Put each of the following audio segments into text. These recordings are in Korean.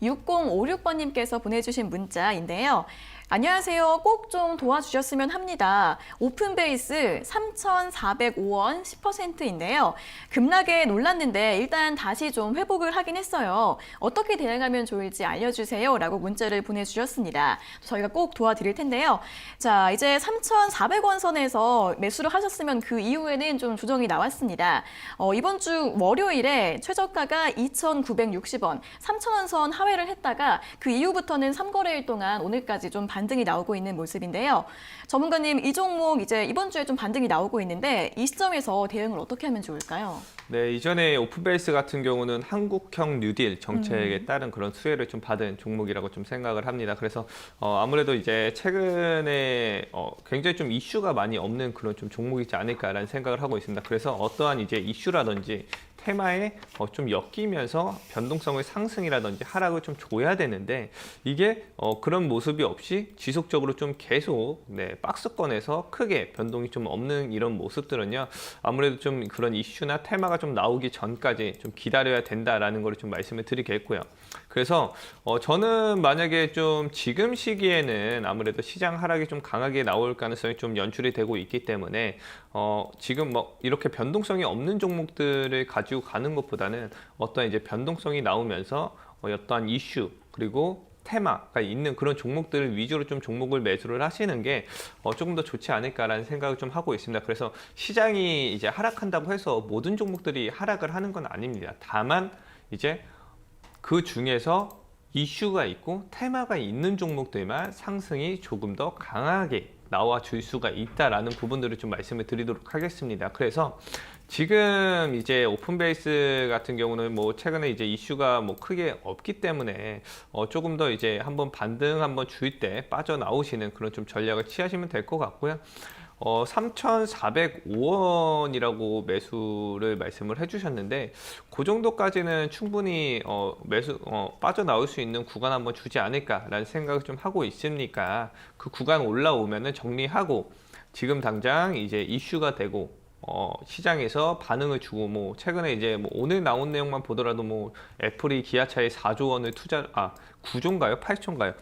6056번님께서 보내주신 문자인데요. 안녕하세요. 꼭 좀 도와주셨으면 합니다. 오픈베이스 3,405원 10%인데요. 급락에 놀랐는데 일단 다시 좀 회복을 하긴 했어요. 어떻게 대응하면 좋을지 알려주세요. 라고 문자를 보내주셨습니다. 저희가 꼭 도와드릴 텐데요. 자, 이제 3,400원 선에서 매수를 하셨으면 그 이후에는 좀 조정이 나왔습니다. 이번 주 월요일에 최저가가 2,960원, 3,000원 선 하회를 했다가 그 이후부터는 3거래일 동안 오늘까지 좀 반등이 나오고 있는 모습인데요. 전문가님, 이 종목 이제 이번 주에 좀 반등이 나오고 있는데 이 시점에서 대응을 어떻게 하면 좋을까요? 네, 이전에 오픈베이스 같은 경우는 한국형 뉴딜 정책에 따른 그런 수혜를 좀 받은 종목이라고 좀 생각을 합니다. 그래서 아무래도 이제 최근에 굉장히 좀 이슈가 많이 없는 그런 좀 종목이지 않을까라는 생각을 하고 있습니다. 그래서 어떠한 이제 이슈라든지 테마에 좀 엮이면서 변동성의 상승이라든지 하락을 좀 줘야 되는데 이게 그런 모습이 없이 지속적으로 좀 계속 박스권에서 크게 변동이 좀 없는 이런 모습들은요, 아무래도 좀 그런 이슈나 테마가 좀 나오기 전까지 좀 기다려야 된다라는 걸 좀 말씀을 드리겠고요. 그래서 저는 만약에 좀 지금 시기에는 아무래도 시장 하락이 좀 강하게 나올 가능성이 좀 연출이 되고 있기 때문에 지금 뭐 이렇게 변동성이 없는 종목들을 가지고 가는 것보다는 어떤 이제 변동성이 나오면서 어떠한 이슈 그리고 테마가 있는 그런 종목들을 위주로 좀 종목을 매수를 하시는 게 조금 더 좋지 않을까라는 생각을 좀 하고 있습니다. 그래서 시장이 이제 하락한다고 해서 모든 종목들이 하락을 하는 건 아닙니다. 다만 이제 그 중에서 이슈가 있고 테마가 있는 종목들만 상승이 조금 더 강하게 나와 줄 수가 있다라는 부분들을 좀 말씀을 드리도록 하겠습니다. 그래서 지금 이제 오픈베이스 같은 경우는 뭐 최근에 이제 이슈가 뭐 크게 없기 때문에 조금 더 이제 한번 반등 한번 줄 때 빠져나오시는 그런 좀 전략을 취하시면 될 것 같고요. 3,405원이라고 매수를 말씀을 해주셨는데 그 정도까지는 충분히 빠져나올 수 있는 구간 한번 주지 않을까라는 생각을 좀 하고 있으니까 그 구간 올라오면은 정리하고 지금 당장 이제 이슈가 되고 시장에서 반응을 주고 뭐 최근에 이제 뭐 오늘 나온 내용만 보더라도 뭐 애플이 기아차에 4조 원을 9조인가요? 8조인가요?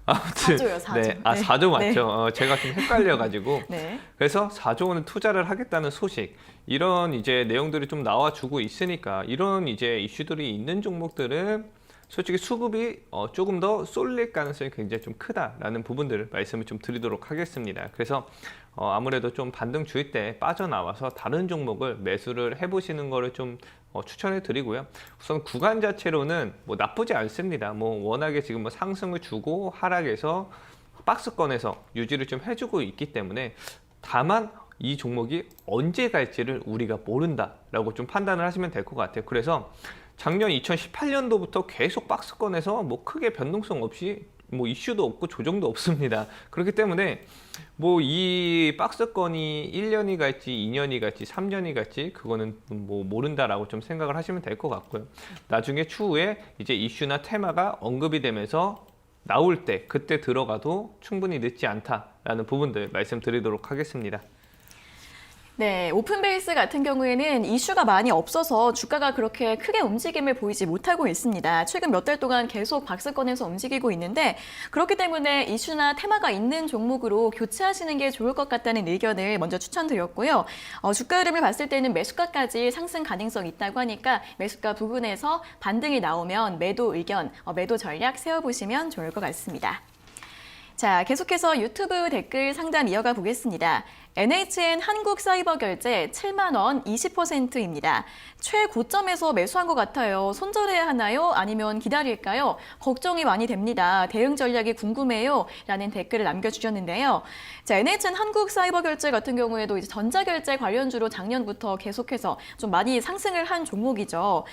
아무튼 4조요, 4조. 네, 4조 맞죠? 네. 제가 좀 헷갈려가지고 네. 그래서 4조 원을 투자를 하겠다는 소식 이런 이제 내용들이 좀 나와주고 있으니까 이런 이제 이슈들이 있는 종목들은 솔직히 수급이 조금 더 쏠릴 가능성이 굉장히 좀 크다라는 부분들을 말씀을 좀 드리도록 하겠습니다. 그래서 아무래도 좀 반등 주일 때 빠져나와서 다른 종목을 매수를 해보시는 거를 좀 추천해 드리고요. 우선 구간 자체로는 뭐 나쁘지 않습니다. 뭐 워낙에 지금 뭐 상승을 주고 하락해서 박스권에서 유지를 좀 해주고 있기 때문에 다만 이 종목이 언제 갈지를 우리가 모른다라고 좀 판단을 하시면 될 것 같아요. 그래서 작년 2018년도부터 계속 박스권에서 뭐 크게 변동성 없이 뭐 이슈도 없고 조정도 없습니다. 그렇기 때문에 뭐 이 박스권이 1년이 갈지 2년이 갈지 3년이 갈지 그거는 뭐 모른다라고 좀 생각을 하시면 될 것 같고요. 나중에 추후에 이제 이슈나 테마가 언급이 되면서 나올 때 그때 들어가도 충분히 늦지 않다라는 부분들 말씀드리도록 하겠습니다. 네, 오픈베이스 같은 경우에는 이슈가 많이 없어서 주가가 그렇게 크게 움직임을 보이지 못하고 있습니다. 최근 몇 달 동안 계속 박스권에서 움직이고 있는데 그렇기 때문에 이슈나 테마가 있는 종목으로 교체하시는 게 좋을 것 같다는 의견을 먼저 추천드렸고요. 주가 흐름을 봤을 때는 매수가까지 상승 가능성이 있다고 하니까 매수가 부근에서 반등이 나오면 매도 의견, 매도 전략 세워보시면 좋을 것 같습니다. 자, 계속해서 유튜브 댓글 상담 이어가 보겠습니다. NHN 한국사이버결제 7만 원 20%입니다. 최고점에서 매수한 것 같아요. 손절해야 하나요? 아니면 기다릴까요? 걱정이 많이 됩니다. 대응 전략이 궁금해요. 라는 댓글을 남겨주셨는데요. 자, NHN 한국사이버결제 같은 경우에도 이제 전자결제 관련주로 작년부터 계속해서 좀 많이 상승을 한 종목이죠.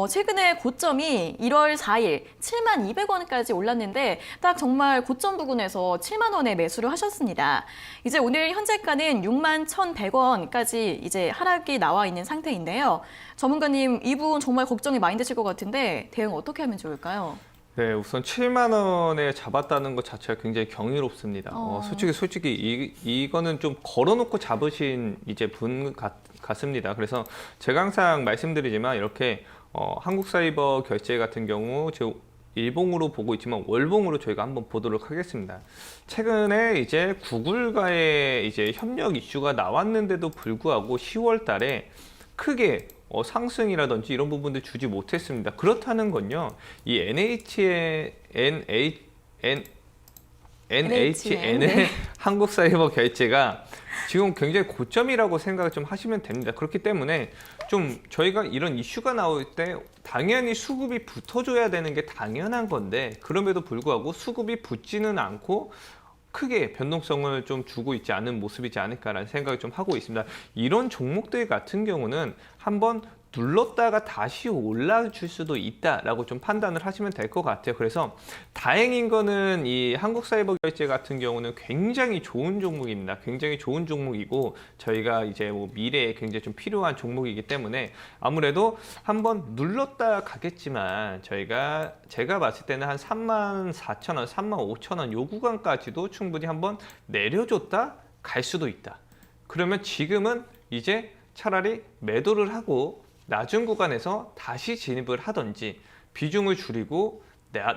최근에 고점이 1월 4일 7만 200원까지 올랐는데 딱 정말 고점 부근에서 7만 원에 매수를 하셨습니다. 이제 오늘 현재가는 6만 1,100원까지 이제 하락이 나와 있는 상태인데요. 전문가님, 이 부분 정말 걱정이 많이 되실 것 같은데 대응 어떻게 하면 좋을까요? 네, 우선 7만 원에 잡았다는 것 자체가 굉장히 경이롭습니다. 솔직히 이거는 좀 걸어놓고 잡으신 이제 분 같습니다. 그래서 제가 항상 말씀드리지만 이렇게 한국사이버 결제 같은 경우 일봉으로 보고 있지만 월봉으로 저희가 한번 보도록 하겠습니다. 최근에 이제 구글과의 이제 협력 이슈가 나왔는데도 불구하고 10월 달에 크게 상승이라든지 이런 부분들 주지 못했습니다. 그렇다는 건요, 이 NHN의 네. 한국사이버결제가 지금 굉장히 고점이라고 생각을 좀 하시면 됩니다. 그렇기 때문에 좀 저희가 이런 이슈가 나올 때 당연히 수급이 붙어줘야 되는 게 당연한 건데, 그럼에도 불구하고 수급이 붙지는 않고 크게 변동성을 좀 주고 있지 않은 모습이지 않을까라는 생각을 좀 하고 있습니다. 이런 종목들 같은 경우는 한번 눌렀다가 다시 올라줄 수도 있다라고 좀 판단을 하시면 될 것 같아요. 그래서 다행인 거는 이 한국사이버결제 같은 경우는 굉장히 좋은 종목입니다. 굉장히 좋은 종목이고 저희가 이제 뭐 미래에 굉장히 좀 필요한 종목이기 때문에 아무래도 한번 눌렀다 가겠지만 제가 봤을 때는 한 34,000원, 35,000원 요 구간까지도 충분히 한번 내려줬다 갈 수도 있다. 그러면 지금은 이제 차라리 매도를 하고 낮은 구간에서 다시 진입을 하든지 비중을 줄이고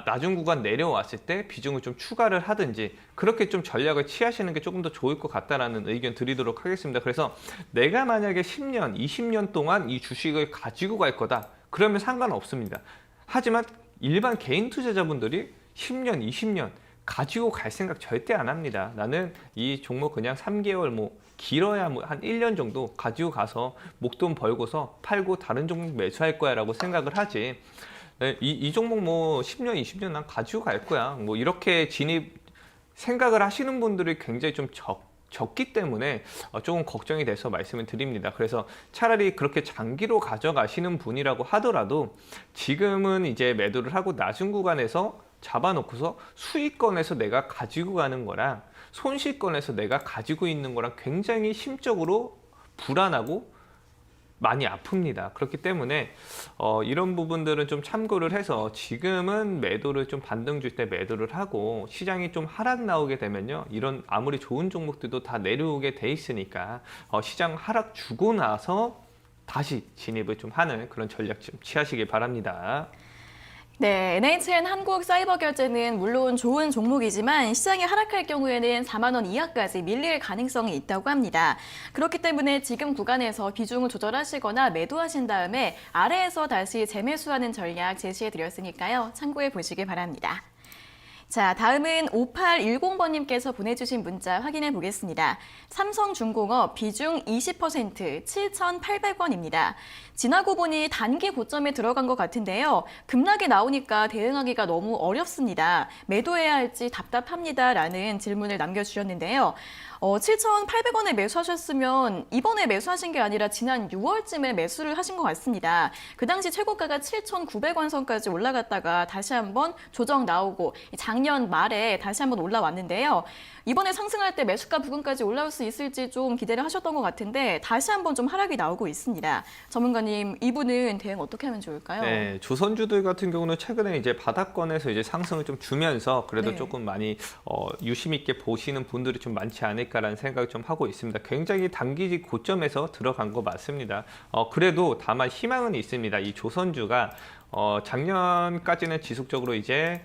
낮은 구간 내려왔을 때 비중을 좀 추가를 하든지 그렇게 좀 전략을 취하시는 게 조금 더 좋을 것 같다라는 의견 드리도록 하겠습니다. 그래서 내가 만약에 10년, 20년 동안 이 주식을 가지고 갈 거다. 그러면 상관없습니다. 하지만 일반 개인 투자자분들이 10년, 20년 가지고 갈 생각 절대 안 합니다. 나는 이 종목 그냥 3개월 길어야 한 1년 정도 가지고 가서 목돈 벌고서 팔고 다른 종목 매수할 거야 라고 생각을 하지. 이 종목 10년, 20년 난 가지고 갈 거야. 이렇게 생각을 하시는 분들이 굉장히 좀 적기 때문에 조금 걱정이 돼서 말씀을 드립니다. 그래서 차라리 그렇게 장기로 가져가시는 분이라고 하더라도 지금은 이제 매도를 하고 낮은 구간에서 잡아놓고서 수익권에서 내가 가지고 가는 거랑 손실권에서 내가 가지고 있는 거랑 굉장히 심적으로 불안하고 많이 아픕니다. 그렇기 때문에 이런 부분들은 좀 참고를 해서 지금은 매도를 좀 반등 줄 때 매도를 하고 시장이 좀 하락 나오게 되면요, 이런 아무리 좋은 종목들도 다 내려오게 돼 있으니까 시장 하락 주고 나서 다시 진입을 좀 하는 그런 전략 좀 취하시길 바랍니다. 네, NHN 한국사이버결제는 물론 좋은 종목이지만 시장이 하락할 경우에는 4만 원 이하까지 밀릴 가능성이 있다고 합니다. 그렇기 때문에 지금 구간에서 비중을 조절하시거나 매도하신 다음에 아래에서 다시 재매수하는 전략 제시해드렸으니까요. 참고해 보시기 바랍니다. 자, 다음은 5810번님께서 보내주신 문자 확인해 보겠습니다. 삼성중공업 비중 20% 7,800원입니다. 지나고 보니 단기 고점에 들어간 것 같은데요. 급락이 나오니까 대응하기가 너무 어렵습니다. 매도해야 할지 답답합니다. 라는 질문을 남겨주셨는데요. 7,800원에 매수하셨으면 이번에 매수하신 게 아니라 지난 6월쯤에 매수를 하신 것 같습니다. 그 당시 최고가가 7,900원 선까지 올라갔다가 다시 한번 조정 나오고 작년 말에 다시 한번 올라왔는데요. 이번에 상승할 때 매수가 부근까지 올라올 수 있을지 좀 기대를 하셨던 것 같은데 다시 한번 좀 하락이 나오고 있습니다. 전문가님, 이분은 대응 어떻게 하면 좋을까요? 네, 조선주들 같은 경우는 최근에 이제 바닥권에서 이제 상승을 좀 주면서 그래도 네. 조금 많이 유심 있게 보시는 분들이 좀 많지 않을까라는 생각을 좀 하고 있습니다. 굉장히 단기 고점에서 들어간 거 맞습니다. 그래도 다만 희망은 있습니다. 이 조선주가 작년까지는 지속적으로 이제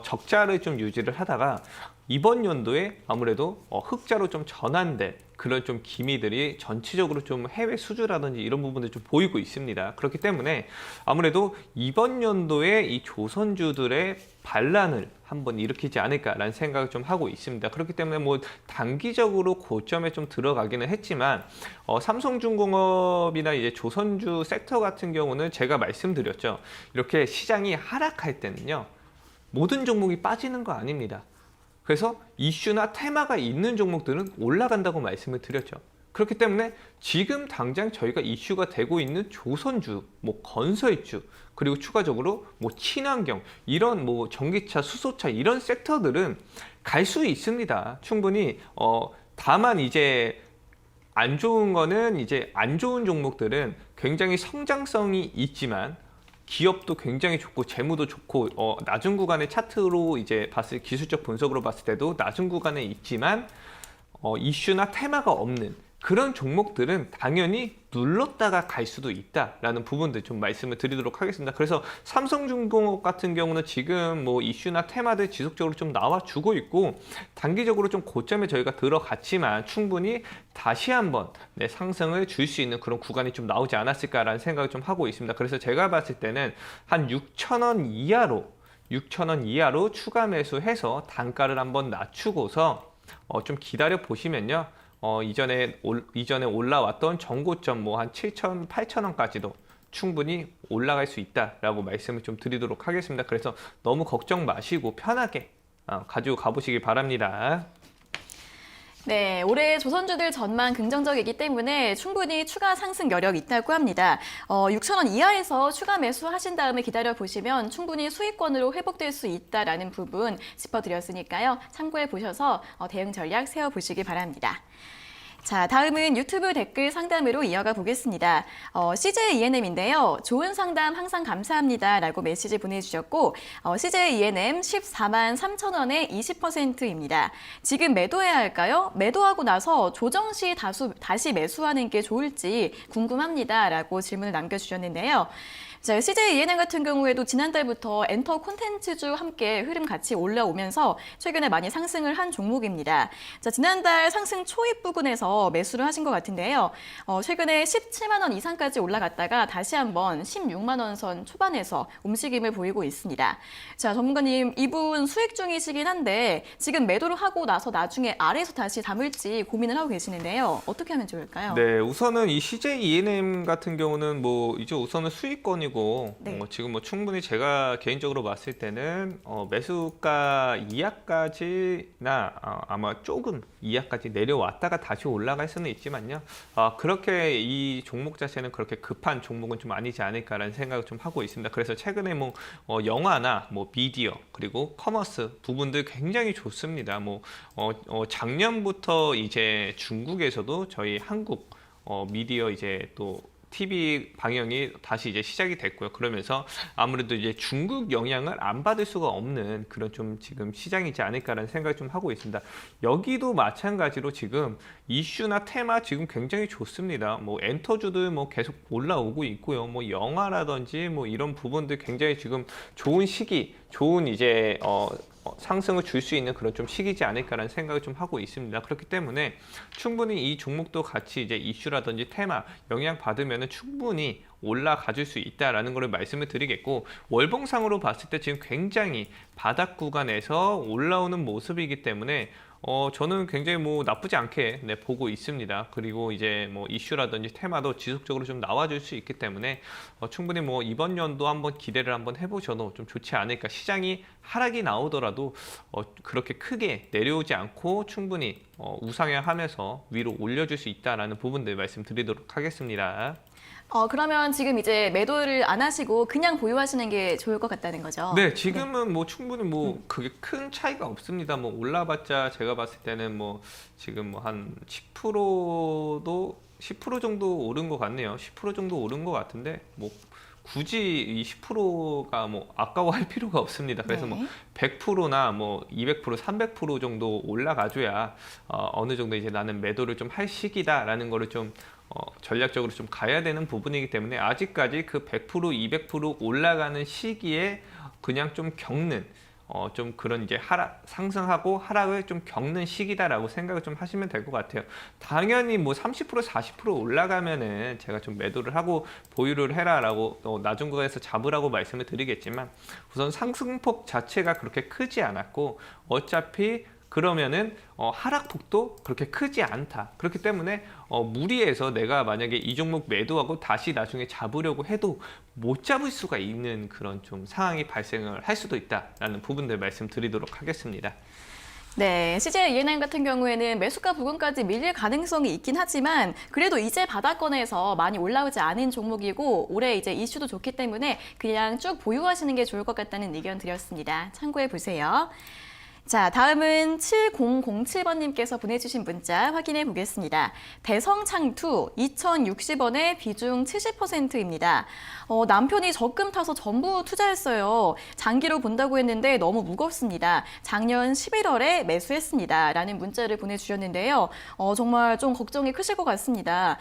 적자를 좀 유지를 하다가 이번 연도에 아무래도 흑자로 좀 전환된 그런 좀 기미들이 전체적으로 좀 해외 수주라든지 이런 부분들 좀 보이고 있습니다. 그렇기 때문에 아무래도 이번 연도에 이 조선주들의 반란을 한번 일으키지 않을까라는 생각을 좀 하고 있습니다. 그렇기 때문에 단기적으로 고점에 좀 들어가기는 했지만 삼성중공업이나 이제 조선주 섹터 같은 경우는 제가 말씀드렸죠. 이렇게 시장이 하락할 때는요, 모든 종목이 빠지는 거 아닙니다. 그래서 이슈나 테마가 있는 종목들은 올라간다고 말씀을 드렸죠. 그렇기 때문에 지금 당장 저희가 이슈가 되고 있는 조선주, 건설주, 그리고 추가적으로 친환경, 이런 전기차, 수소차 이런 섹터들은 갈 수 있습니다. 충분히. 다만 이제 안 좋은 거는 이제 안 좋은 종목들은 굉장히 성장성이 있지만 기업도 굉장히 좋고 재무도 좋고 낮은 구간의 차트로 이제 기술적 분석으로 봤을 때도 낮은 구간에 있지만 이슈나 테마가 없는 그런 종목들은 당연히 눌렀다가 갈 수도 있다라는 부분들 좀 말씀을 드리도록 하겠습니다. 그래서 삼성중공업 같은 경우는 지금 뭐 이슈나 테마들 지속적으로 좀 나와주고 있고 단기적으로 좀 고점에 저희가 들어갔지만 충분히 다시 한번 상승을 줄 수 있는 그런 구간이 좀 나오지 않았을까라는 생각을 좀 하고 있습니다. 그래서 제가 봤을 때는 한 6,000원 이하로 추가 매수해서 단가를 한번 낮추고서 좀 기다려 보시면요. 이전에 올라왔던 전고점 뭐 한 7,000, 8,000원까지도 충분히 올라갈 수 있다라고 말씀을 좀 드리도록 하겠습니다. 그래서 너무 걱정 마시고 편하게 가지고 가보시기 바랍니다. 네, 올해 조선주들 전망 긍정적이기 때문에 충분히 추가 상승 여력이 있다고 합니다. 6,000원 이하에서 추가 매수하신 다음에 기다려 보시면 충분히 수익권으로 회복될 수 있다라는 부분 짚어드렸으니까요. 참고해 보셔서 대응 전략 세워보시기 바랍니다. 자, 다음은 유튜브 댓글 상담으로 이어가 보겠습니다. CJ ENM인데요. 좋은 상담 항상 감사합니다 라고 메시지 보내주셨고 CJ ENM 14만 3천 원에 20%입니다. 지금 매도해야 할까요? 매도하고 나서 조정 시 다시 매수하는 게 좋을지 궁금합니다 라고 질문을 남겨주셨는데요. 자, CJ ENM 같은 경우에도 지난달부터 엔터 콘텐츠주 함께 흐름 같이 올라오면서 최근에 많이 상승을 한 종목입니다. 자, 지난달 상승 초입 부근에서 매수를 하신 것 같은데요. 최근에 17만 원 이상까지 올라갔다가 다시 한번 16만 원 선 초반에서 움직임을 보이고 있습니다. 자, 전문가님, 이분 수익 중이시긴 한데 지금 매도를 하고 나서 나중에 아래에서 다시 담을지 고민을 하고 계시는데요. 어떻게 하면 좋을까요? 네, 우선은 이 CJ ENM 같은 경우는 뭐 이제 우선은 수익권이고 네. 지금 뭐 충분히 제가 개인적으로 봤을 때는 매수가 이하까지나 아마 조금 이하까지 내려왔다가 다시 올라갈 수는 있지만요. 그렇게 이 종목 자체는 그렇게 급한 종목은 좀 아니지 않을까라는 생각을 좀 하고 있습니다. 그래서 최근에 뭐 영화나 뭐 미디어 그리고 커머스 부분들 굉장히 좋습니다. 뭐 작년부터 이제 중국에서도 저희 한국 미디어 이제 또 TV 방영이 다시 이제 시작이 됐고요. 그러면서 아무래도 이제 중국 영향을 안 받을 수가 없는 그런 좀 지금 시장이지 않을까라는 생각을 좀 하고 있습니다. 여기도 마찬가지로 지금 이슈나 테마 지금 굉장히 좋습니다. 뭐 엔터주들 뭐 계속 올라오고 있고요. 뭐 영화라든지 뭐 이런 부분들 굉장히 지금 좋은 시기, 좋은 이제 상승을 줄 수 있는 그런 좀 시기지 않을까라는 생각을 좀 하고 있습니다. 그렇기 때문에 충분히 이 종목도 같이 이제 이슈라든지 테마 영향 받으면 충분히 올라가 줄 수 있다라는 것을 말씀을 드리겠고 월봉상으로 봤을 때 지금 굉장히 바닥 구간에서 올라오는 모습이기 때문에 저는 굉장히 뭐 나쁘지 않게 보고 있습니다. 그리고 이제 뭐 이슈라든지 테마도 지속적으로 좀 나와줄 수 있기 때문에 충분히 뭐 이번 연도 한번 기대를 한번 해보셔도 좀 좋지 않을까. 시장이 하락이 나오더라도 그렇게 크게 내려오지 않고 충분히 우상향하면서 위로 올려줄 수 있다라는 부분들 말씀드리도록 하겠습니다. 그러면 지금 이제 매도를 안 하시고 그냥 보유하시는 게 좋을 것 같다는 거죠? 네, 지금은 뭐 충분히 뭐 그게 큰 차이가 없습니다. 뭐 올라봤자 제가 봤을 때는 뭐 지금 뭐 한 10%도 10% 정도 오른 것 같네요. 10% 정도 오른 것 같은데 뭐 굳이 이 10%가 뭐 아까워할 필요가 없습니다. 그래서 네. 뭐 100%나 뭐 200%, 300% 정도 올라가줘야 어느 정도 이제 나는 매도를 좀 할 시기다라는 거를 좀 전략적으로 좀 가야 되는 부분이기 때문에 아직까지 그 100%, 200% 올라가는 시기에 그냥 좀 겪는 좀 그런 이제 상승하고 하락을 좀 겪는 시기다라고 생각을 좀 하시면 될 것 같아요. 당연히 뭐 30%, 40% 올라가면은 제가 좀 매도를 하고 보유를 해라라고 낮은 거에서 잡으라고 말씀을 드리겠지만 우선 상승폭 자체가 그렇게 크지 않았고 어차피 그러면은 하락폭도 그렇게 크지 않다. 그렇기 때문에 무리해서 내가 만약에 이 종목 매도하고 다시 나중에 잡으려고 해도 못 잡을 수가 있는 그런 좀 상황이 발생을 할 수도 있다라는 부분들 말씀드리도록 하겠습니다. 네, CJ ENM 같은 경우에는 매수가 부근까지 밀릴 가능성이 있긴 하지만 그래도 이제 바닥권에서 많이 올라오지 않은 종목이고 올해 이제 이슈도 좋기 때문에 그냥 쭉 보유하시는 게 좋을 것 같다는 의견 드렸습니다. 참고해 보세요. 자, 다음은 7007번님께서 보내주신 문자 확인해 보겠습니다. 대성창투 2,060원에 비중 70%입니다. 남편이 적금 타서 전부 투자했어요. 장기로 본다고 했는데 너무 무겁습니다. 작년 11월에 매수했습니다. 라는 문자를 보내주셨는데요. 정말 좀 걱정이 크실 것 같습니다.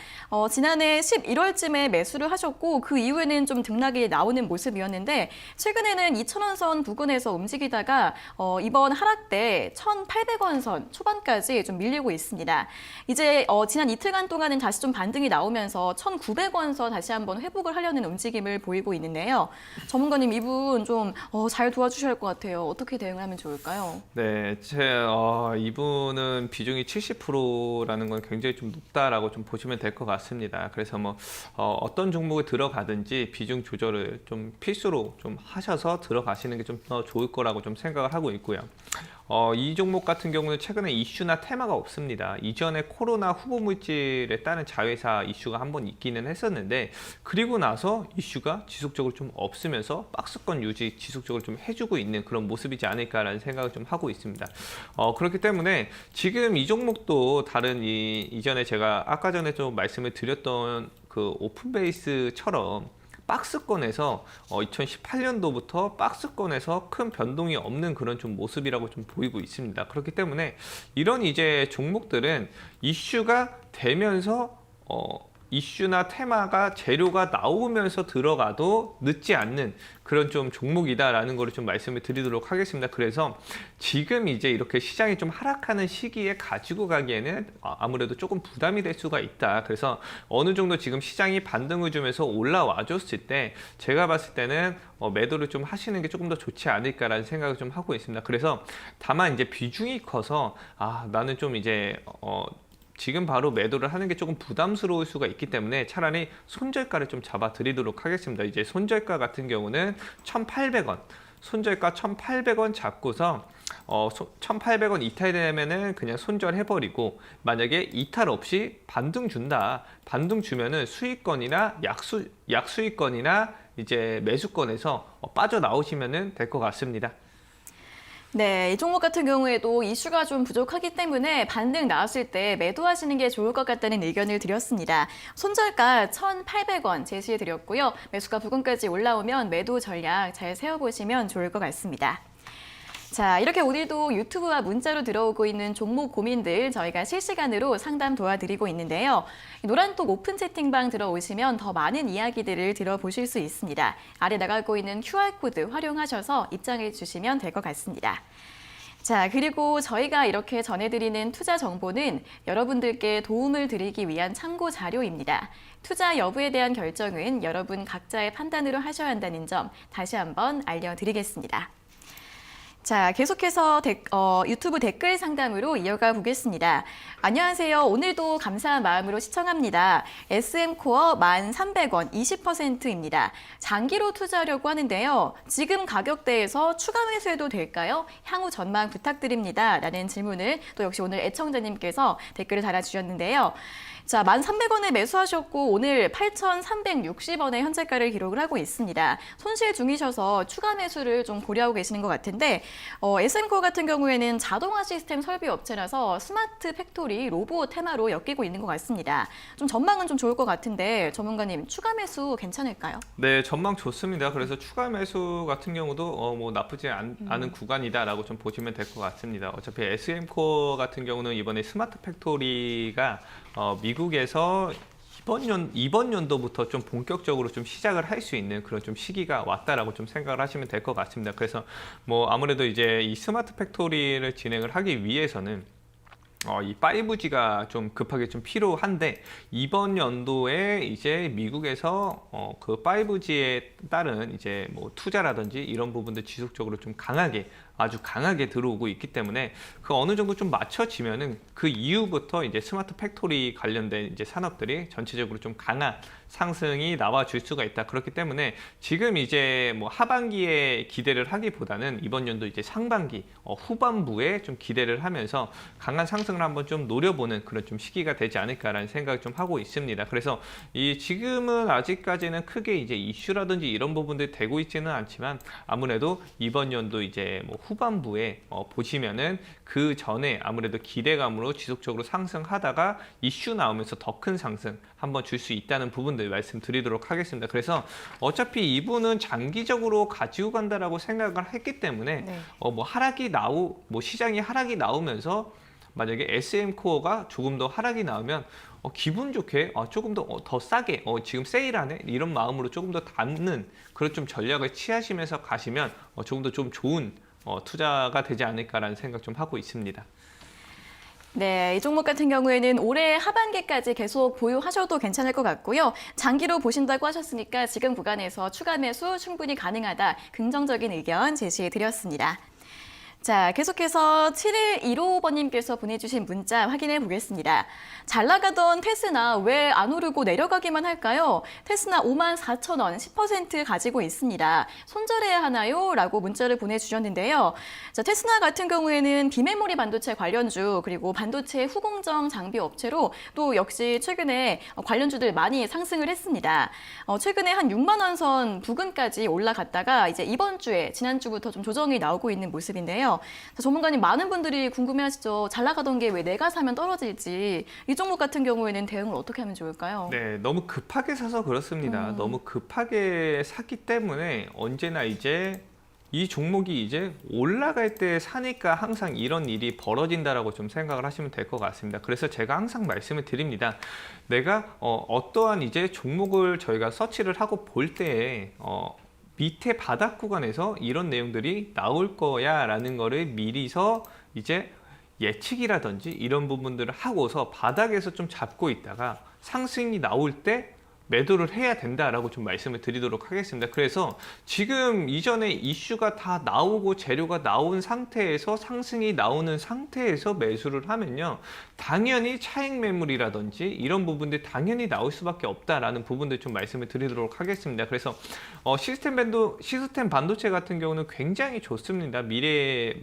지난해 11월쯤에 매수를 하셨고 그 이후에는 좀 등락이 나오는 모습이었는데 최근에는 2,000원 선 부근에서 움직이다가 이번 하락 때 1,800원 선 초반까지 좀 밀리고 있습니다. 이제 지난 이틀간 동안은 다시 좀 반등이 나오면서 1,900원 선 다시 한번 회복을 하려는 움직임을 보이고 있는데요. 전문가님 이분 좀 잘 도와주셔야 할 것 같아요. 어떻게 대응을 하면 좋을까요? 네, 이분은 비중이 70%라는 건 굉장히 좀 높다라고 좀 보시면 될 것 같습니다. 그래서 뭐 어떤 종목에 들어가든지 비중 조절을 좀 필수로 좀 하셔서 들어가시는 게 좀 더 좋을 거라고 좀 생각을 하고 있고요. 이 종목 같은 경우는 최근에 이슈나 테마가 없습니다. 이전에 코로나 후보 물질에 따른 자회사 이슈가 한번 있기는 했었는데 그리고 나서 이슈가 지속적으로 좀 없으면서 박스권 유지 지속적으로 좀 해주고 있는 그런 모습이지 않을까라는 생각을 좀 하고 있습니다. 그렇기 때문에 지금 이 종목도 다른 이전에 제가 아까 전에 좀 말씀을 드렸던 그 오픈베이스처럼 박스권에서 2018년도부터 박스권에서 큰 변동이 없는 그런 좀 모습이라고 좀 보이고 있습니다. 그렇기 때문에 이런 이제 종목들은 이슈가 되면서 이슈나 테마가 재료가 나오면서 들어가도 늦지 않는 그런 좀 종목이다라는 거를 좀 말씀을 드리도록 하겠습니다. 그래서 지금 이제 이렇게 시장이 좀 하락하는 시기에 가지고 가기에는 아무래도 조금 부담이 될 수가 있다. 그래서 어느 정도 지금 시장이 반등을 주면서 올라와 줬을 때 제가 봤을 때는 매도를 좀 하시는 게 조금 더 좋지 않을까라는 생각을 좀 하고 있습니다. 그래서 다만 이제 비중이 커서 나는 좀 이제 지금 바로 매도를 하는 게 조금 부담스러울 수가 있기 때문에 차라리 손절가를 좀 잡아 드리도록 하겠습니다. 이제 손절가 같은 경우는 1,800원, 손절가 1,800원 잡고서 1,800원 이탈되면은 그냥 손절해버리고 만약에 이탈 없이 반등 준다, 반등 주면은 수익권이나 약수익권이나 이제 매수권에서 빠져나오시면은 될 것 같습니다. 네, 이 종목 같은 경우에도 이슈가 좀 부족하기 때문에 반등 나왔을 때 매도하시는 게 좋을 것 같다는 의견을 드렸습니다. 손절가 1,800원 제시해 드렸고요. 매수가 부근까지 올라오면 매도 전략 잘 세워보시면 좋을 것 같습니다. 자, 이렇게 오늘도 유튜브와 문자로 들어오고 있는 종목 고민들 저희가 실시간으로 상담 도와드리고 있는데요. 노란톡 오픈 채팅방 들어오시면 더 많은 이야기들을 들어보실 수 있습니다. 아래 나가고 있는 QR코드 활용하셔서 입장해 주시면 될 것 같습니다. 자, 그리고 저희가 이렇게 전해드리는 투자 정보는 여러분들께 도움을 드리기 위한 참고 자료입니다. 투자 여부에 대한 결정은 여러분 각자의 판단으로 하셔야 한다는 점 다시 한번 알려드리겠습니다. 자, 계속해서 유튜브 댓글 상담으로 이어가 보겠습니다. 안녕하세요. 오늘도 감사한 마음으로 시청합니다. SM코어 1,300원 20%입니다. 장기로 투자하려고 하는데요. 지금 가격대에서 추가 매수해도 될까요? 향후 전망 부탁드립니다. 라는 질문을 또 역시 오늘 애청자님께서 댓글을 달아주셨는데요. 자, 1,300원에 매수하셨고 오늘 8,360원의 현재가를 기록을 하고 있습니다. 손실 중이셔서 추가 매수를 좀 고려하고 계시는 것 같은데 SM코 같은 경우에는 자동화 시스템 설비 업체라서 스마트 팩토리 로봇 테마로 엮이고 있는 것 같습니다. 좀 전망은 좀 좋을 것 같은데 전문가님 추가 매수 괜찮을까요? 네, 전망 좋습니다. 그래서 추가 매수 같은 경우도 뭐 나쁘지 않은 구간이다라고 좀 보시면 될 것 같습니다. 어차피 SM코어 같은 경우는 이번에 스마트 팩토리가 미국에서 이번 연도부터 좀 본격적으로 좀 시작을 할 수 있는 그런 좀 시기가 왔다라고 좀 생각을 하시면 될 것 같습니다. 그래서 뭐 아무래도 이제 이 스마트 팩토리를 진행을 하기 위해서는 이 5G가 좀 급하게 좀 필요한데 이번 연도에 이제 미국에서 그 5G에 따른 이제 뭐 투자라든지 이런 부분들 지속적으로 좀 아주 강하게 들어오고 있기 때문에 그 어느 정도 좀 맞춰지면은 그 이후부터 이제 스마트 팩토리 관련된 이제 산업들이 전체적으로 좀 강한 상승이 나와줄 수가 있다. 그렇기 때문에 지금 이제 뭐 하반기에 기대를 하기보다는 이번 연도 이제 상반기, 후반부에 좀 기대를 하면서 강한 상승을 한번 좀 노려보는 그런 좀 시기가 되지 않을까라는 생각을 좀 하고 있습니다. 그래서 이 지금은 아직까지는 크게 이제 이슈라든지 이런 부분들이 되고 있지는 않지만 아무래도 이번 연도 이제 뭐 후반부에 보시면은 그 전에 아무래도 기대감으로 지속적으로 상승하다가 이슈 나오면서 더 큰 상승 한번 줄 수 있다는 부분들 말씀드리도록 하겠습니다. 그래서 어차피 이분은 장기적으로 가지고 간다라고 생각을 했기 때문에 네. 뭐 시장이 하락이 나오면서 만약에 SM 코어가 조금 더 하락이 나오면 기분 좋게 조금 더 싸게 지금 세일하네 이런 마음으로 조금 더 담는 그런 좀 전략을 취하시면서 가시면 조금 더 좀 좋은 투자가 되지 않을까라는 생각 좀 하고 있습니다. 네, 이 종목 같은 경우에는 올해 하반기까지 계속 보유하셔도 괜찮을 것 같고요. 장기로 보신다고 하셨으니까 지금 구간에서 추가 매수 충분히 가능하다. 긍정적인 의견 제시해 드렸습니다. 자, 계속해서 7115번님께서 보내주신 문자 확인해 보겠습니다. 잘 나가던 테스나 왜 안 오르고 내려가기만 할까요? 테스나 54,000원 10% 가지고 있습니다. 손절해야 하나요? 라고 문자를 보내주셨는데요. 자, 테스나 같은 경우에는 비메모리 반도체 관련주 그리고 반도체 후공정 장비 업체로 또 역시 최근에 관련주들 많이 상승을 했습니다. 최근에 한 6만 원 선 부근까지 올라갔다가 이제 이번 주에 지난주부터 좀 조정이 나오고 있는 모습인데요. 자, 전문가님 많은 분들이 궁금해하시죠. 잘 나가던 게 왜 내가 사면 떨어질지 이 종목 같은 경우에는 대응을 어떻게 하면 좋을까요? 네, 너무 급하게 사서 그렇습니다. 너무 급하게 샀기 때문에 언제나 이제 이 종목이 이제 올라갈 때 사니까 항상 이런 일이 벌어진다라고 좀 생각을 하시면 될 것 같습니다. 그래서 제가 항상 말씀을 드립니다. 내가 어떠한 이제 종목을 저희가 서치를 하고 볼 때에 밑에 바닥 구간에서 이런 내용들이 나올 거야 라는 거를 미리서 이제 예측이라든지 이런 부분들을 하고서 바닥에서 좀 잡고 있다가 상승이 나올 때 매도를 해야 된다라고 좀 말씀을 드리도록 하겠습니다. 그래서 지금 이전에 이슈가 다 나오고 재료가 나온 상태에서 상승이 나오는 상태에서 매수를 하면요. 당연히 차익 매물이라든지 이런 부분들이 당연히 나올 수밖에 없다라는 부분들 좀 말씀을 드리도록 하겠습니다. 그래서 시스템 반도체 같은 경우는 굉장히 좋습니다. 미래에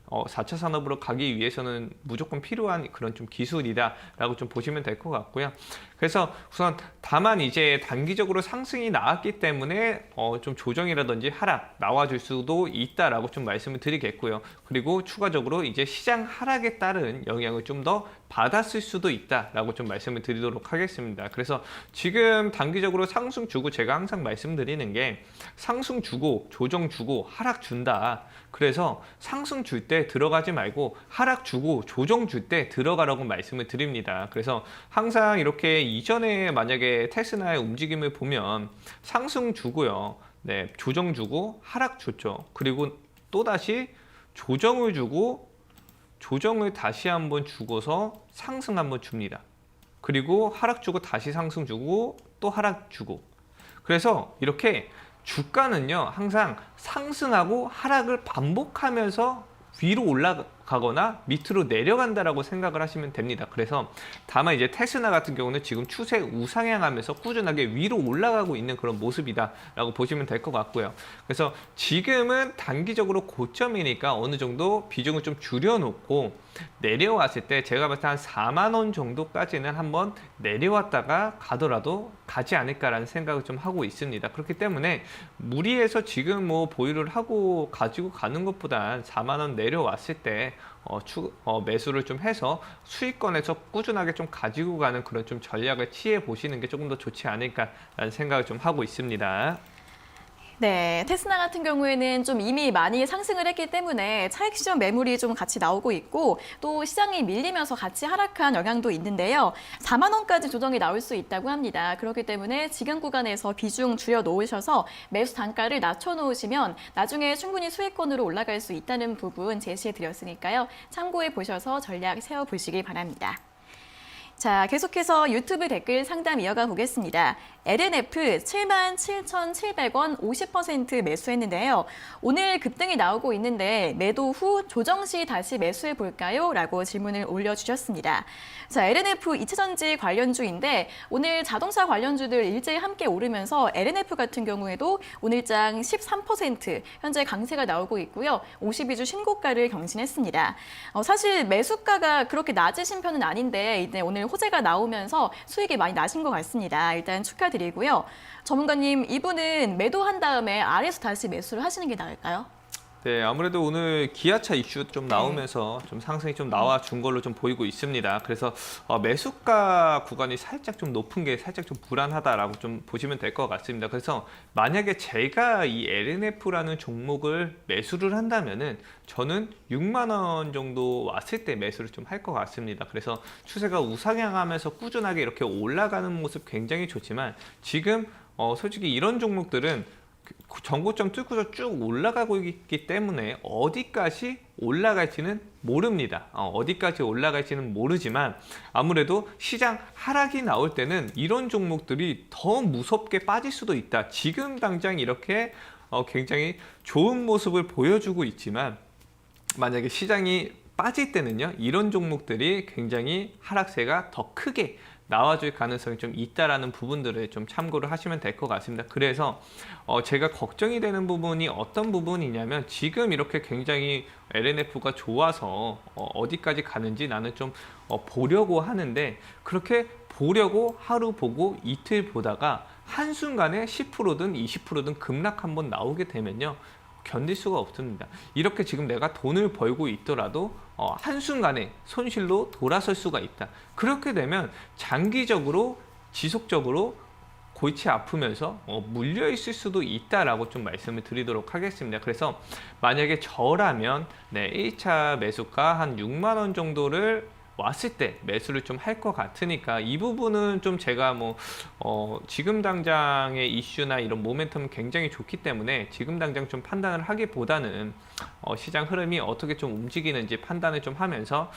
4차 산업으로 가기 위해서는 무조건 필요한 그런 좀 기술이다라고 좀 보시면 될 것 같고요. 그래서 우선 다만 이제 단기적으로 상승이 나왔기 때문에 좀 조정이라든지 하락 나와줄 수도 있다라고 좀 말씀을 드리겠고요. 그리고 추가적으로 이제 시장 하락에 따른 영향을 좀 더 받았을 수도 있다라고 좀 말씀을 드리도록 하겠습니다. 그래서 지금 단기적으로 상승 주고 제가 항상 말씀드리는 게 상승 주고 조정 주고 하락 준다. 그래서 상승 줄 때 들어가지 말고 하락 주고 조정 줄 때 들어가라고 말씀을 드립니다. 그래서 항상 이렇게 이전에 만약에 테스나의 움직임을 보면 상승 주고요. 네, 조정 주고 하락 줬죠. 그리고 또다시 조정을 주고 조정을 다시 한번 주고서 상승 한번 줍니다. 그리고 하락 주고 다시 상승 주고 또 하락 주고. 그래서 이렇게 주가는요, 항상 상승하고 하락을 반복하면서 위로 올라가거나 밑으로 내려간다라고 생각을 하시면 됩니다. 그래서 다만 이제 테스나 같은 경우는 지금 추세 우상향하면서 꾸준하게 위로 올라가고 있는 그런 모습이다라고 보시면 될 것 같고요. 그래서 지금은 단기적으로 고점이니까 어느 정도 비중을 좀 줄여놓고 내려왔을 때 제가 봤을 때 한 4만 원 정도까지는 한번 내려왔다가 가더라도 가지 않을까라는 생각을 좀 하고 있습니다. 그렇기 때문에 무리해서 지금 보유를 하고 가지고 가는 것보단 4만 원 내려왔을 때 매수를 좀 해서 수익권에서 꾸준하게 좀 가지고 가는 그런 좀 전략을 취해 보시는 게 조금 더 좋지 않을까라는 생각을 좀 하고 있습니다. 네, 테스나 같은 경우에는 좀 이미 많이 상승을 했기 때문에 차익 실현 매물이 좀 같이 나오고 있고 또 시장이 밀리면서 같이 하락한 영향도 있는데요. 4만 원까지 조정이 나올 수 있다고 합니다. 그렇기 때문에 지금 구간에서 비중 줄여 놓으셔서 매수 단가를 낮춰 놓으시면 나중에 충분히 수익권으로 올라갈 수 있다는 부분 제시해 드렸으니까요. 참고해 보셔서 전략 세워 보시기 바랍니다. 자, 계속해서 유튜브 댓글 상담 이어가 보겠습니다. LNF 77,700원 50% 매수했는데요. 오늘 급등이 나오고 있는데 매도 후 조정 시 다시 매수해 볼까요? 라고 질문을 올려주셨습니다. 자, LNF 2차전지 관련주인데 오늘 자동차 관련주들 일제히 함께 오르면서 LNF 같은 경우에도 오늘장 13% 현재 강세가 나오고 있고요. 52주 신고가를 경신했습니다. 사실 매수가가 그렇게 낮으신 편은 아닌데 이제 오늘 호재가 나오면서 수익이 많이 나신 것 같습니다. 일단 축하드리고요. 전문가님, 이분은 매도한 다음에 아래에서 다시 매수를 하시는 게 나을까요? 네, 아무래도 오늘 기아차 이슈 좀 나오면서 좀 상승이 좀 나와준 걸로 좀 보이고 있습니다. 그래서 매수가 구간이 살짝 좀 높은 게 살짝 좀 불안하다라고 좀 보시면 될 것 같습니다. 그래서 만약에 제가 이 LNF라는 종목을 매수를 한다면은 저는 6만 원 정도 왔을 때 매수를 좀 할 것 같습니다. 그래서 추세가 우상향하면서 꾸준하게 이렇게 올라가는 모습 굉장히 좋지만 지금 솔직히 이런 종목들은 전고점 뚫고서 쭉 올라가고 있기 때문에 어디까지 올라갈지는 모릅니다. 어디까지 올라갈지는 모르지만 아무래도 시장 하락이 나올 때는 이런 종목들이 더 무섭게 빠질 수도 있다. 지금 당장 이렇게 굉장히 좋은 모습을 보여주고 있지만 만약에 시장이 빠질 때는요, 이런 종목들이 굉장히 하락세가 더 크게 나와줄 가능성이 좀 있다라는 부분들을 좀 참고를 하시면 될 것 같습니다. 그래서 제가 걱정이 되는 부분이 어떤 부분이냐면 지금 이렇게 굉장히 LNF가 좋아서 어디까지 가는지 나는 좀 보려고 하는데 그렇게 보려고 하루 보고 이틀 보다가 한순간에 10%든 20%든 급락 한번 나오게 되면요. 견딜 수가 없습니다. 이렇게 지금 내가 돈을 벌고 있더라도 한순간에 손실로 돌아설 수가 있다. 그렇게 되면 장기적으로 지속적으로 골치 아프면서 물려 있을 수도 있다라고 좀 말씀을 드리도록 하겠습니다. 그래서 만약에 저라면 1차 매수가 한 6만 원 정도를 왔을 때 매수를 좀 할 것 같으니까 이 부분은 좀 제가 지금 당장의 이슈나 이런 모멘텀은 굉장히 좋기 때문에 지금 당장 좀 판단을 하기보다는 시장 흐름이 어떻게 좀 움직이는지 판단을 좀 하면서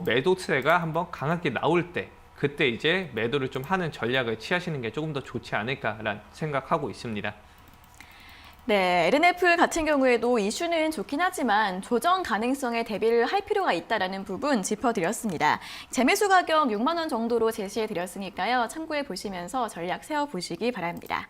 매도 트레가 한번 강하게 나올 때 그때 이제 매도를 좀 하는 전략을 취하시는 게 조금 더 좋지 않을까라는 생각하고 있습니다. 네, LNF 같은 경우에도 이슈는 좋긴 하지만 조정 가능성에 대비를 할 필요가 있다는 부분 짚어드렸습니다. 재매수 가격 6만 원 정도로 제시해드렸으니까요. 참고해 보시면서 전략 세워보시기 바랍니다.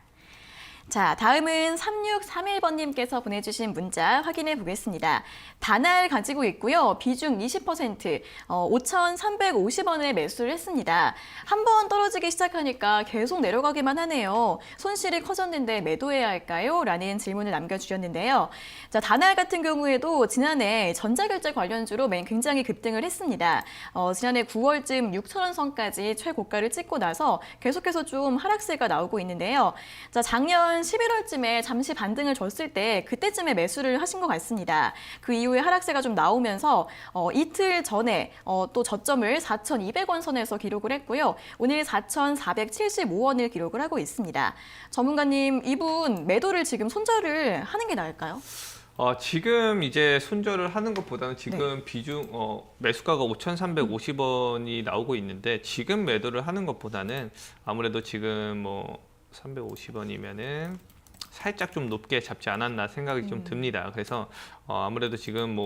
자, 다음은 3631번님께서 보내주신 문자 확인해 보겠습니다. 단알 가지고 있고요. 비중 20%, 5,350원에 매수를 했습니다. 한번 떨어지기 시작하니까 계속 내려가기만 하네요. 손실이 커졌는데 매도해야 할까요? 라는 질문을 남겨주셨는데요. 자, 단알 같은 경우에도 지난해 전자결제 관련주로 굉장히 급등을 했습니다. 지난해 9월쯤 6,000원 선까지 최고가를 찍고 나서 계속해서 좀 하락세가 나오고 있는데요. 자, 작년 11월쯤에 잠시 반등을 줬을 때 그때쯤에 매수를 하신 것 같습니다. 그 이후에 하락세가 좀 나오면서 이틀 전에 또 저점을 4,200원 선에서 기록을 했고요. 오늘 4,475원을 기록을 하고 있습니다. 전문가님, 이분 매도를 지금 손절을 하는 게 나을까요? 지금 이제 손절을 하는 것보다는 지금 비중 매수가가 5,350원이 나오고 있는데 지금 매도를 하는 것보다는 아무래도 지금 350원이면은 살짝 좀 높게 잡지 않았나 생각이 좀 듭니다. 그래서 아무래도 지금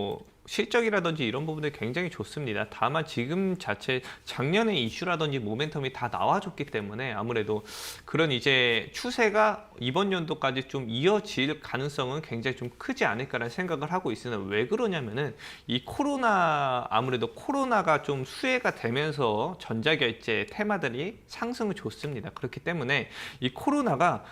실적이라든지 이런 부분들이 굉장히 좋습니다. 다만 지금 자체 작년의 이슈라든지 모멘텀이 다 나와줬기 때문에 아무래도 그런 이제 추세가 이번 연도까지 좀 이어질 가능성은 굉장히 좀 크지 않을까라는 생각을 하고 있으나 왜 그러냐면은 이 아무래도 코로나가 좀 수혜가 되면서 전자결제 테마들이 상승을 줬습니다. 그렇기 때문에 이 코로나가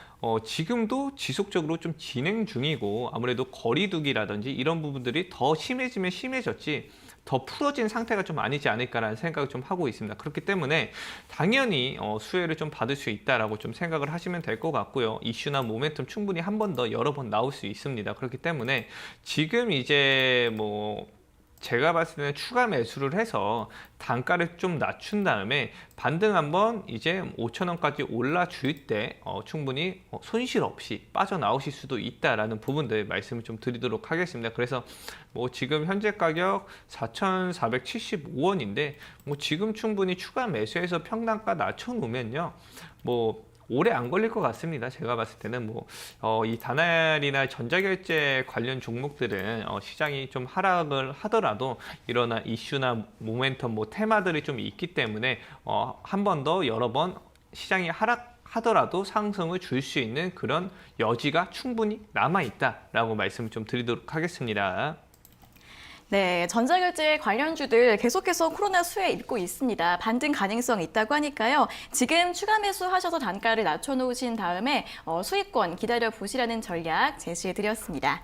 지금도 지속적으로 좀 진행 중이고 아무래도 거리두기라든지 이런 부분들이 더 심해지면 심해졌지 더 풀어진 상태가 좀 아니지 않을까라는 생각을 좀 하고 있습니다. 그렇기 때문에 당연히 수혜를 좀 받을 수 있다라고 좀 생각을 하시면 될 것 같고요. 이슈나 모멘텀 충분히 한 번 더 여러 번 나올 수 있습니다. 그렇기 때문에 지금 이제 제가 봤을 때는 추가 매수를 해서 단가를 좀 낮춘 다음에 반등 한번 이제 5,000원까지 올라줄 때 충분히 손실 없이 빠져나오실 수도 있다라는 부분들 말씀을 좀 드리도록 하겠습니다. 그래서 지금 현재 가격 4,475원인데 지금 충분히 추가 매수해서 평단가 낮춰놓으면요. 오래 안 걸릴 것 같습니다. 제가 봤을 때는 이 다날이나 전자결제 관련 종목들은 시장이 좀 하락을 하더라도 일어난 이슈나 모멘텀 테마들이 좀 있기 때문에 한 번 더 여러 번 시장이 하락하더라도 상승을 줄 수 있는 그런 여지가 충분히 남아있다라고 말씀을 좀 드리도록 하겠습니다. 네, 전자결제 관련주들 계속해서 코로나 수혜에 입고 있습니다. 반등 가능성이 있다고 하니까요. 지금 추가 매수하셔서 단가를 낮춰놓으신 다음에 수익권 기다려 보시라는 전략 제시해드렸습니다.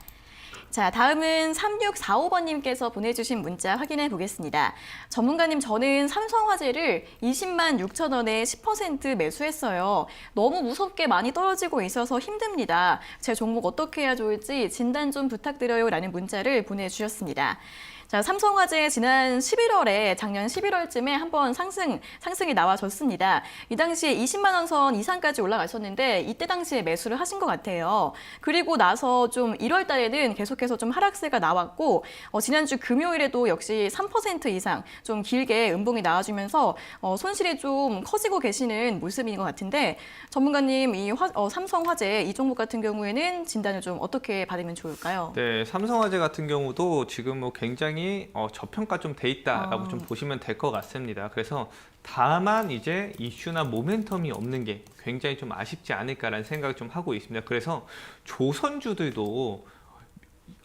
자, 다음은 3645번님께서 보내주신 문자 확인해 보겠습니다. 전문가님, 저는 삼성화재를 20만 6천 원에 10% 매수했어요. 너무 무섭게 많이 떨어지고 있어서 힘듭니다. 제 종목 어떻게 해야 좋을지 진단 좀 부탁드려요 라는 문자를 보내주셨습니다. 자, 삼성화재 지난 11월에 작년 11월쯤에 한번 상승이 나와줬습니다. 이 당시에 20만 원 선 이상까지 올라갔었는데 이때 당시에 매수를 하신 것 같아요. 그리고 나서 좀 1월 달에는 계속해서 좀 하락세가 나왔고 지난주 금요일에도 역시 3% 이상 좀 길게 음봉이 나와주면서 손실이 좀 커지고 계시는 모습인 것 같은데 전문가님 이 삼성화재 이 종목 같은 경우에는 진단을 좀 어떻게 받으면 좋을까요? 네, 삼성화재 같은 경우도 지금 굉장히 저평가 좀 돼 있다라고 좀 보시면 될 것 같습니다. 그래서 다만 이제 이슈나 모멘텀이 없는 게 굉장히 좀 아쉽지 않을까라는 생각을 좀 하고 있습니다. 그래서 조선주들도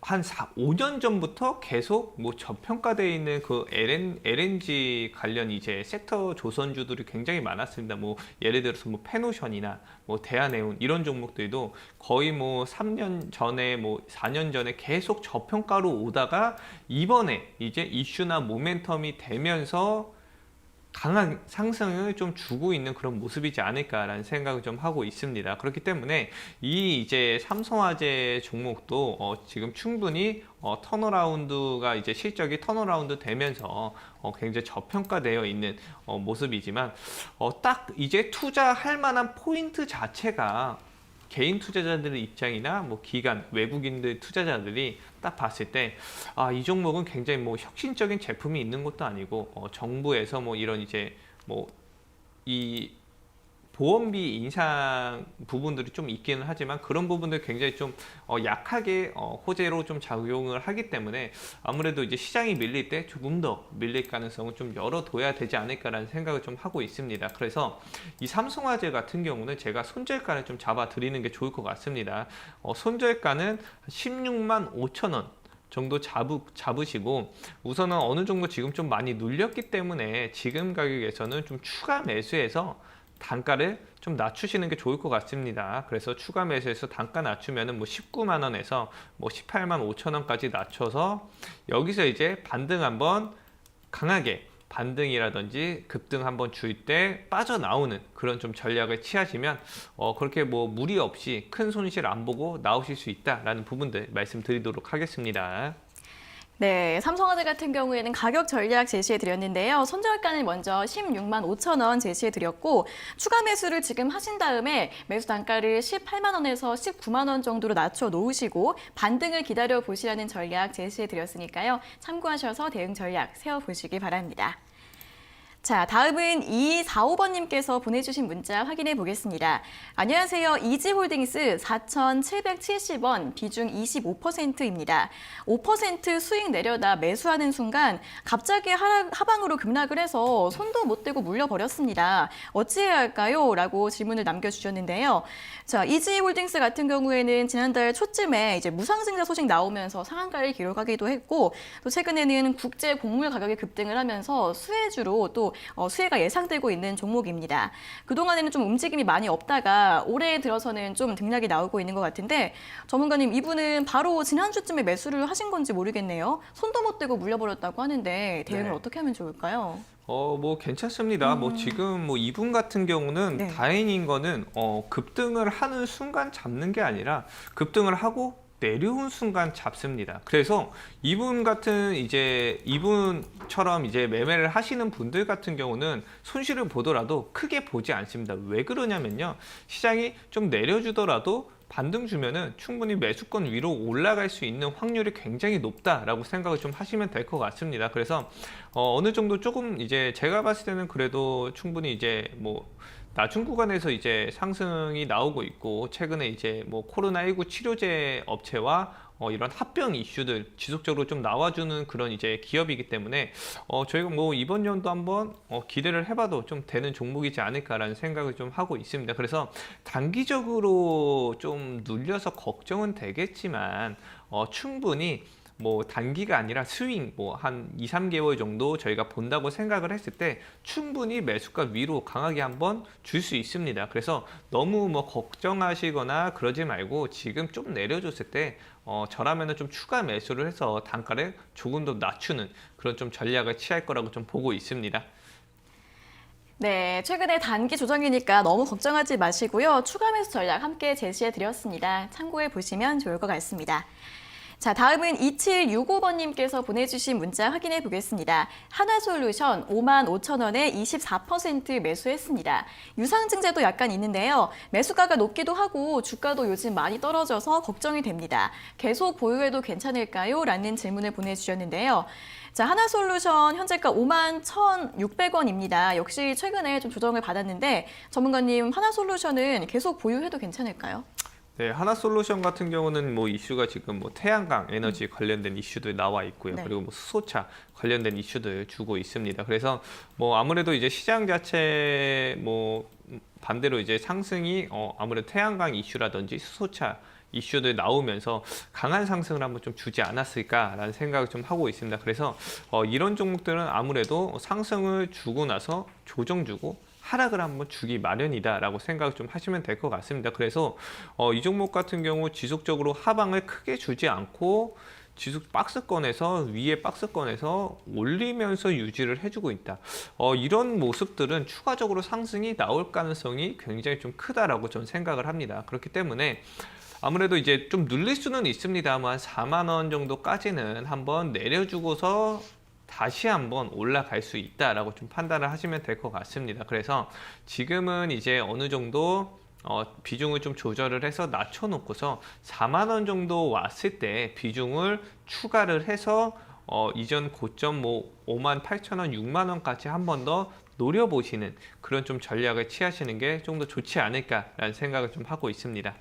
한 5년 전부터 계속 저평가되어 있는 그 LNG 관련 이제 섹터 조선주들이 굉장히 많았습니다. 예를 들어서 페노션이나 대한해운 이런 종목들도 거의 3년 전에 4년 전에 계속 저평가로 오다가 이번에 이제 이슈나 모멘텀이 되면서 강한 상승을 좀 주고 있는 그런 모습이지 않을까라는 생각을 좀 하고 있습니다. 그렇기 때문에 이 이제 삼성화재 종목도 지금 충분히 턴어라운드가 이제 실적이 턴어라운드 되면서 굉장히 저평가되어 있는 모습이지만 딱 이제 투자할 만한 포인트 자체가 개인 투자자들의 입장이나 기관, 외국인들 투자자들이 딱 봤을 때 이 종목은 굉장히 혁신적인 제품이 있는 것도 아니고 정부에서 이런 이제 이 보험비 인상 부분들이 좀 있기는 하지만 그런 부분들 굉장히 좀 약하게 호재로 좀 작용을 하기 때문에 아무래도 이제 시장이 밀릴 때 조금 더 밀릴 가능성은 좀 열어둬야 되지 않을까라는 생각을 좀 하고 있습니다. 그래서 이 삼성화재 같은 경우는 제가 손절가를 좀 잡아 드리는 게 좋을 것 같습니다. 손절가는 16만 5천 원 정도 잡으시고 우선은 어느 정도 지금 좀 많이 눌렸기 때문에 지금 가격에서는 좀 추가 매수해서 단가를 좀 낮추시는 게 좋을 것 같습니다. 그래서 추가 매수해서 단가 낮추면은 19만 원에서 18만 5천 원까지 낮춰서 여기서 이제 반등 한번 강하게 반등이라든지 급등 한번 줄 때 빠져나오는 그런 좀 전략을 취하시면 그렇게 무리 없이 큰 손실 안 보고 나오실 수 있다라는 부분들 말씀드리도록 하겠습니다. 네, 삼성화재 같은 경우에는 가격 전략 제시해 드렸는데요. 손절가는 먼저 16만 5천 원 제시해 드렸고 추가 매수를 지금 하신 다음에 매수 단가를 18만 원에서 19만 원 정도로 낮춰 놓으시고 반등을 기다려 보시라는 전략 제시해 드렸으니까요. 참고하셔서 대응 전략 세워 보시기 바랍니다. 자, 다음은 2245번님께서 보내주신 문자 확인해 보겠습니다. 안녕하세요. 이지홀딩스 4,770원, 비중 25%입니다. 5% 수익 내려다 매수하는 순간 갑자기 하방으로 급락을 해서 손도 못 대고 물려버렸습니다. 어찌해야 할까요? 라고 질문을 남겨주셨는데요. 자, 이지홀딩스 같은 경우에는 지난달 초쯤에 이제 무상증자 소식 나오면서 상한가를 기록하기도 했고 또 최근에는 국제 곡물 가격이 급등을 하면서 수혜주로 또 수혜가 예상되고 있는 종목입니다. 그동안에는 좀 움직임이 많이 없다가 올해 들어서는 좀 등락이 나오고 있는 것 같은데 전문가님 이분은 바로 지난주쯤에 매수를 하신 건지 모르겠네요. 손도 못 대고 물려버렸다고 하는데 대응을 어떻게 하면 좋을까요? 괜찮습니다. 지금 이분 같은 경우는 다행인 거는 급등을 하는 순간 잡는 게 아니라 급등을 하고 내려온 순간 잡습니다. 그래서 이분처럼 이제 매매를 하시는 분들 같은 경우는 손실을 보더라도 크게 보지 않습니다. 왜 그러냐면요. 시장이 좀 내려주더라도 반등 주면은 충분히 매수권 위로 올라갈 수 있는 확률이 굉장히 높다라고 생각을 좀 하시면 될 것 같습니다. 그래서 어느 정도 조금 이제 제가 봤을 때는 그래도 충분히 이제 낮은 구간에서 이제 상승이 나오고 있고 최근에 이제 뭐 코로나19 치료제 업체와 이런 합병 이슈들 지속적으로 좀 나와주는 그런 이제 기업이기 때문에 저희가 뭐 이번 연도 한번 기대를 해봐도 좀 되는 종목이지 않을까라는 생각을 좀 하고 있습니다. 그래서 단기적으로 좀 눌려서 걱정은 되겠지만 충분히 뭐 단기가 아니라 스윙 뭐 한 2, 3개월 정도 저희가 본다고 생각을 했을 때 충분히 매수가 위로 강하게 한번 줄 수 있습니다. 그래서 너무 뭐 걱정하시거나 그러지 말고 지금 좀 내려줬을 때 저라면은 좀 추가 매수를 해서 단가를 조금 더 낮추는 그런 좀 전략을 취할 거라고 좀 보고 있습니다. 네, 최근에 단기 조정이니까 너무 걱정하지 마시고요. 추가 매수 전략 함께 제시해 드렸습니다. 참고해 보시면 좋을 것 같습니다. 자, 다음은 2765번님께서 보내주신 문자 확인해 보겠습니다. 하나솔루션 55,000원에 24% 매수했습니다. 유상증자도 약간 있는데요. 매수가가 높기도 하고 주가도 요즘 많이 떨어져서 걱정이 됩니다. 계속 보유해도 괜찮을까요? 라는 질문을 보내주셨는데요. 자, 하나솔루션 현재가 51,600원입니다. 역시 최근에 좀 조정을 받았는데 전문가님, 하나솔루션은 계속 보유해도 괜찮을까요? 네, 하나솔루션 같은 경우는 뭐 이슈가 지금 뭐 태양광 에너지 관련된 이슈들 나와 있고요. 네. 그리고 뭐 수소차 관련된 이슈들 주고 있습니다. 그래서 뭐 아무래도 이제 시장 자체 뭐 반대로 이제 상승이 아무래도 태양광 이슈라든지 수소차 이슈들 나오면서 강한 상승을 한번 좀 주지 않았을까라는 생각을 좀 하고 있습니다. 그래서 이런 종목들은 아무래도 상승을 주고 나서 조정 주고 하락을 한번 주기 마련이다라고 생각을 좀 하시면 될 것 같습니다. 그래서 이 종목 같은 경우 지속적으로 하방을 크게 주지 않고 지속 박스권에서 위에 박스권에서 올리면서 유지를 해주고 있다. 이런 모습들은 추가적으로 상승이 나올 가능성이 굉장히 좀 크다라고 저는 생각을 합니다. 그렇기 때문에 아무래도 이제 좀 눌릴 수는 있습니다만 4만 원 정도까지는 한번 내려주고서 다시 한번 올라갈 수 있다라고 좀 판단을 하시면 될 것 같습니다. 그래서 지금은 이제 어느 정도 비중을 좀 조절을 해서 낮춰놓고서 4만 원 정도 왔을 때 비중을 추가를 해서 이전 고점 뭐 58,000원, 6만 원까지 한 번 더 노려보시는 그런 좀 전략을 취하시는 게 좀 더 좋지 않을까라는 생각을 좀 하고 있습니다.